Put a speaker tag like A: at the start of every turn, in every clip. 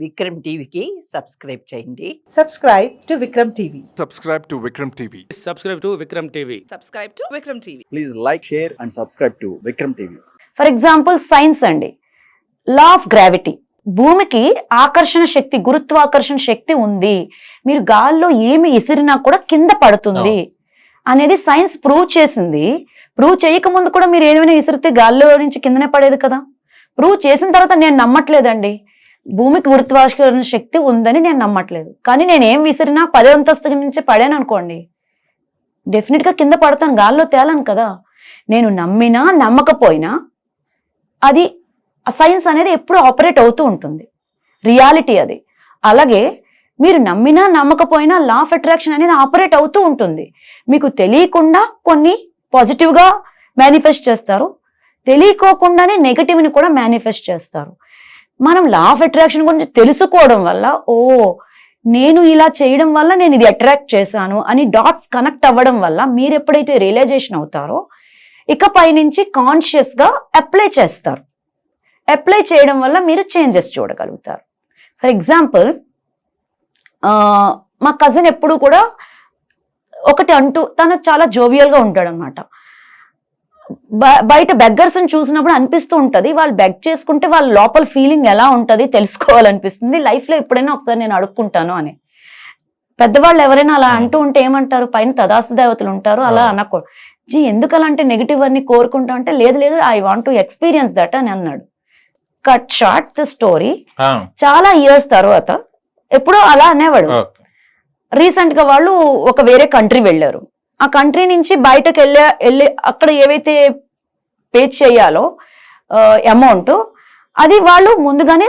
A: విక్రమ్ టీవీకి సబ్స్క్రైబ్ చేయండి.
B: Subscribe to Vikram TV.
C: Subscribe to Vikram TV.
D: Subscribe to Vikram TV.
E: Subscribe to Vikram TV.
F: Please like, share and subscribe to Vikram TV.
G: For example science అండి, law of gravity. భూమికి ఆకర్షణ శక్తి, గురుత్వాకర్షణ శక్తి ఉంది. మీరు గాల్లో ఏమి ఇసిరినా కూడా కింద పడుతుంది అనేది సైన్స్ ప్రూవ్ చేసింది. ప్రూవ్ చేయకముందు కూడా మీరు ఏమైనా ఇసిరితే గాల్లో నుంచి కిందనే పడేది కదా. ప్రూవ్ చేసిన తర్వాత నేను నమ్మట్లేదండి, భూమికి గురుత్వాకర్షణ శక్తి ఉందని నేను నమ్మట్లేదు. కానీ నేను ఏం విసిరినా 10వ అంతస్తు నుంచి పడాను అనుకోండి, డెఫినెట్గా కింద పడతాను, గాల్లో తేలను కదా. నేను నమ్మినా నమ్మకపోయినా అది సైన్స్ అనేది ఎప్పుడు ఆపరేట్ అవుతూ ఉంటుంది, రియాలిటీ అది. అలాగే మీరు నమ్మినా నమ్మకపోయినా లా ఆఫ్ అట్రాక్షన్ అనేది ఆపరేట్ అవుతూ ఉంటుంది. మీకు తెలియకుండా కొన్ని పాజిటివ్గా మేనిఫెస్ట్ చేస్తారు, తెలియకోకుండానే నెగటివ్ని కూడా మేనిఫెస్ట్ చేస్తారు. మనం లా ఆఫ్ అట్రాక్షన్ గురించి తెలుసుకోవడం వల్ల, ఓ నేను ఇలా చేయడం వల్ల నేను ఇది అట్రాక్ట్ చేశాను అని డాట్స్ కనెక్ట్ అవ్వడం వల్ల మీరు ఎప్పుడైతే రియలైజేషన్ అవుతారో ఇకపై నుంచి కాన్షియస్గా అప్లై చేస్తారు. అప్లై చేయడం వల్ల మీరు చేంజెస్ చూడగలుగుతారు. ఫర్ ఎగ్జాంపుల్, మా కజిన్ ఎప్పుడు కూడా ఒకటి అంటూ, తను చాలా జోవియల్గా ఉంటాడు అనమాట. బయట బెగ్గర్స్ని చూసినప్పుడు అనిపిస్తూ ఉంటుంది, వాళ్ళు బెగ్ చేసుకుంటే వాళ్ళ లోపల ఫీలింగ్ ఎలా ఉంటుంది తెలుసుకోవాలనిపిస్తుంది. లైఫ్లో ఎప్పుడైనా ఒకసారి నేను అడుక్కుంటాను అని. పెద్దవాళ్ళు ఎవరైనా అలా అంటూ ఉంటే ఏమంటారు, పైన తదాస్తు దేవతలు ఉంటారు, అలా అనకూడదు. జీ ఎందుకు అలా అంటే నెగిటివ్ అన్ని కోరుకుంటా అంటే, లేదు లేదు I want to experience that అని అన్నాడు. కట్ షార్ట్ ద స్టోరీ, చాలా ఇయర్స్ తర్వాత ఎప్పుడో అలా అనేవాడు. రీసెంట్ గా వాళ్ళు ఒక వేరే కంట్రీ వెళ్ళారు. ఆ కంట్రీ నుంచి బయటకు వెళ్ళి అక్కడ ఏవైతే పే చేయాలో అమౌంట్, అది వాళ్ళు ముందుగానే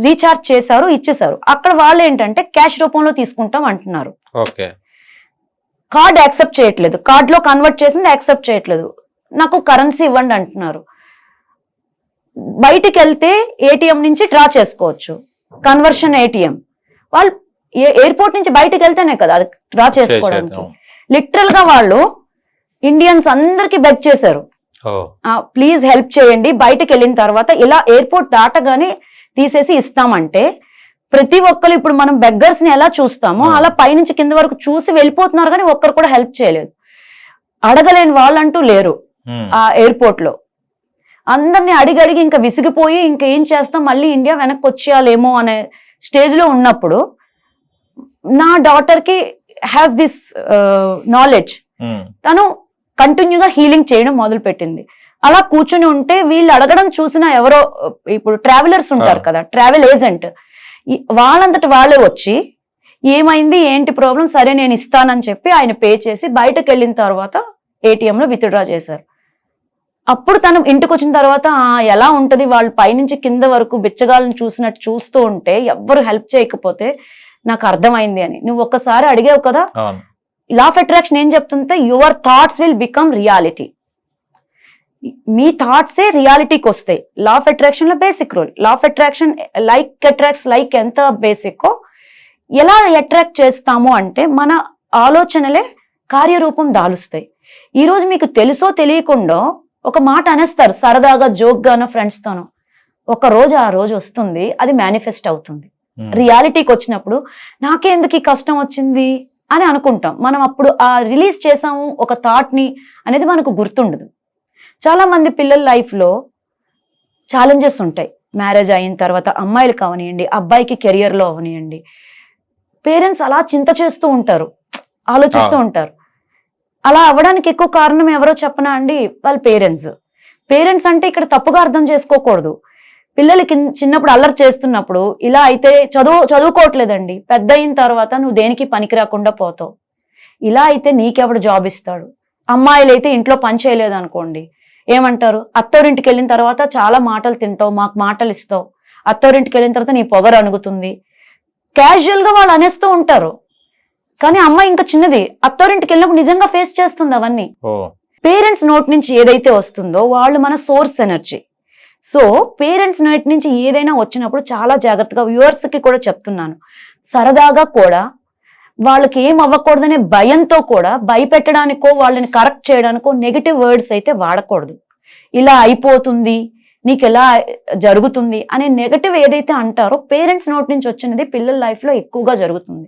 G: రీఛార్జ్ చేశారు, ఇచ్చేసారు. అక్కడ వాళ్ళు ఏంటంటే క్యాష్ రూపంలో తీసుకుంటాం అంటున్నారు. కార్డ్ యాక్సెప్ట్ చేయట్లేదు, కార్డ్ లో కన్వర్ట్ చేసింది యాక్సెప్ట్ చేయట్లేదు, నాకు కరెన్సీ ఇవ్వండి అంటున్నారు. బయటికి వెళ్తే ఏటీఎం నుంచి డ్రా చేసుకోవచ్చు, కన్వర్షన్ ఏటీఎం. వాళ్ళు ఎయిర్పోర్ట్ నుంచి బయటకు వెళ్తేనే కదా అది డ్రా చేసుకోవడానికి. లిటరల్ గా వాళ్ళు ఇండియన్స్ అందరికి బెగ్ చేశారు, ప్లీజ్ హెల్ప్ చేయండి, బయటకు వెళ్ళిన తర్వాత ఇలా ఎయిర్పోర్ట్ దాటగానే తీసేసి ఇస్తామంటే. ప్రతి ఒక్కరు ఇప్పుడు మనం బెగ్గర్స్ ని ఎలా చూస్తామో అలా పైనుంచి కింద వరకు చూసి వెళ్ళిపోతున్నారు, కానీ ఒక్కరు కూడా హెల్ప్ చేయలేదు. అడగలేని వాళ్ళంటూ లేరు ఆ ఎయిర్పోర్ట్ లో. అందరినీ అడిగి ఇంకా విసిగిపోయి ఇంకా ఏం చేస్తాం, మళ్ళీ ఇండియా వెనక్కి వచ్చేయాలేమో అనే స్టేజ్ లో ఉన్నప్పుడు నా డాటర్ కి హ్యాస్ దిస్ నాలెడ్జ్, తను కంటిన్యూగా హీలింగ్ చేయడం మొదలు పెట్టింది. అలా కూర్చుని ఉంటే వీళ్ళు అడగడం చూసినా ఎవరో, ఇప్పుడు ట్రావెలర్స్ ఉంటారు కదా, ట్రావెల్ ఏజెంట్, వాళ్ళంతటి వాళ్ళే వచ్చి ఏమైంది ఏంటి ప్రాబ్లం, సరే నేను ఇస్తానని చెప్పి ఆయన పే చేసి బయటకు వెళ్ళిన తర్వాత ఏటీఎంలో విత్డ్రా చేశారు. అప్పుడు తను ఇంటికి వచ్చిన తర్వాత ఎలా ఉంటది, వాళ్ళు పైనుంచి కింద వరకు బిచ్చగాళ్ళని చూసినట్టు చూస్తూ ఉంటే ఎవ్వరు హెల్ప్ చేయకపోతే నాకు అర్థమైంది అని. నువ్వు ఒక్కసారి అడిగావు కదా, లా ఆఫ్ అట్రాక్షన్ ఏం చెప్తుంటే your thoughts will become reality. మీ థాట్సే రియాలిటీకి వస్తాయి. లా ఆఫ్ అట్రాక్షన్ లో basic rule. Law of attraction like attracts like ఎంత బేసిక్, ఎలా అట్రాక్ట్ చేస్తాము అంటే మన ఆలోచనలే కార్యరూపం దాలుస్తాయి. ఈరోజు మీకు తెలుసో తెలియకుండా ఒక మాట అనేస్తారు సరదాగా, జోక్ గానో, ఫ్రెండ్స్ తోనో. ఒక రోజు ఆ రోజు వస్తుంది, అది మేనిఫెస్ట్ అవుతుంది. రియాలిటీకి వచ్చినప్పుడు నాకే ఎందుకు ఈ కష్టం వచ్చింది అని అనుకుంటాం. మనం అప్పుడు ఆ రిలీజ్ చేసాము ఒక థాట్ ని అనేది మనకు గుర్తుండదు. చాలా మంది పిల్లల లైఫ్ లో ఛాలెంజెస్ ఉంటాయి. మ్యారేజ్ అయిన తర్వాత అమ్మాయిలు కావనియండి, అబ్బాయికి కెరియర్ లో అవనియండి, పేరెంట్స్ అలా చింత చేస్తూ ఉంటారు, ఆలోచిస్తూ ఉంటారు. అలా అవ్వడానికి ఎక్కువ కారణం ఎవరో చెప్పనా అండి, వాళ్ళ పేరెంట్స్ అంటే ఇక్కడ తప్పుగా అర్థం చేసుకోకూడదు. పిల్లలకి చిన్నప్పుడు అల్లరి చేస్తున్నప్పుడు ఇలా అయితే చదువుకోవట్లేదండి, పెద్ద అయిన తర్వాత నువ్వు దేనికి పనికి రాకుండా పోతావు, ఇలా అయితే నీకెవడు జాబ్ ఇస్తాడు. అమ్మాయిలు అయితే ఇంట్లో పని చేయలేదు అనుకోండి, ఏమంటారు, అత్తోరింటికి వెళ్ళిన తర్వాత చాలా మాటలు తింటావు, మాకు మాటలు ఇస్తావు, అత్తోరింటికి వెళ్ళిన తర్వాత నీ పొగరు అణుగుతుంది. క్యాజువల్ గా వాళ్ళు అనేస్తూ ఉంటారు. కానీ అమ్మాయి ఇంకా చిన్నది, అత్తోరింటికి వెళ్ళినప్పుడు నిజంగా ఫేస్ చేస్తుంది అవన్నీ. పేరెంట్స్ నోట్ నుంచి ఏదైతే వస్తుందో వాళ్ళు మన source energy. So parents note నుంచి ఏదైనా వచ్చినప్పుడు చాలా జాగ్రత్తగా, వ్యూవర్స్ కి కూడా చెప్తున్నాను, సరదాగా కూడా వాళ్ళకి ఏం అవ్వకూడదనే భయంతో కూడా భయపెట్టడానికో వాళ్ళని కరెక్ట్ చేయడానికో నెగిటివ్ వర్డ్స్ అయితే వాడకూడదు. ఇలా అయిపోతుంది, నీకు ఎలా జరుగుతుంది అనే నెగటివ్ ఏదైతే అంటారో పేరెంట్స్ నోట్ నుంచి వచ్చినది పిల్లల లైఫ్ లో ఎక్కువగా జరుగుతుంది.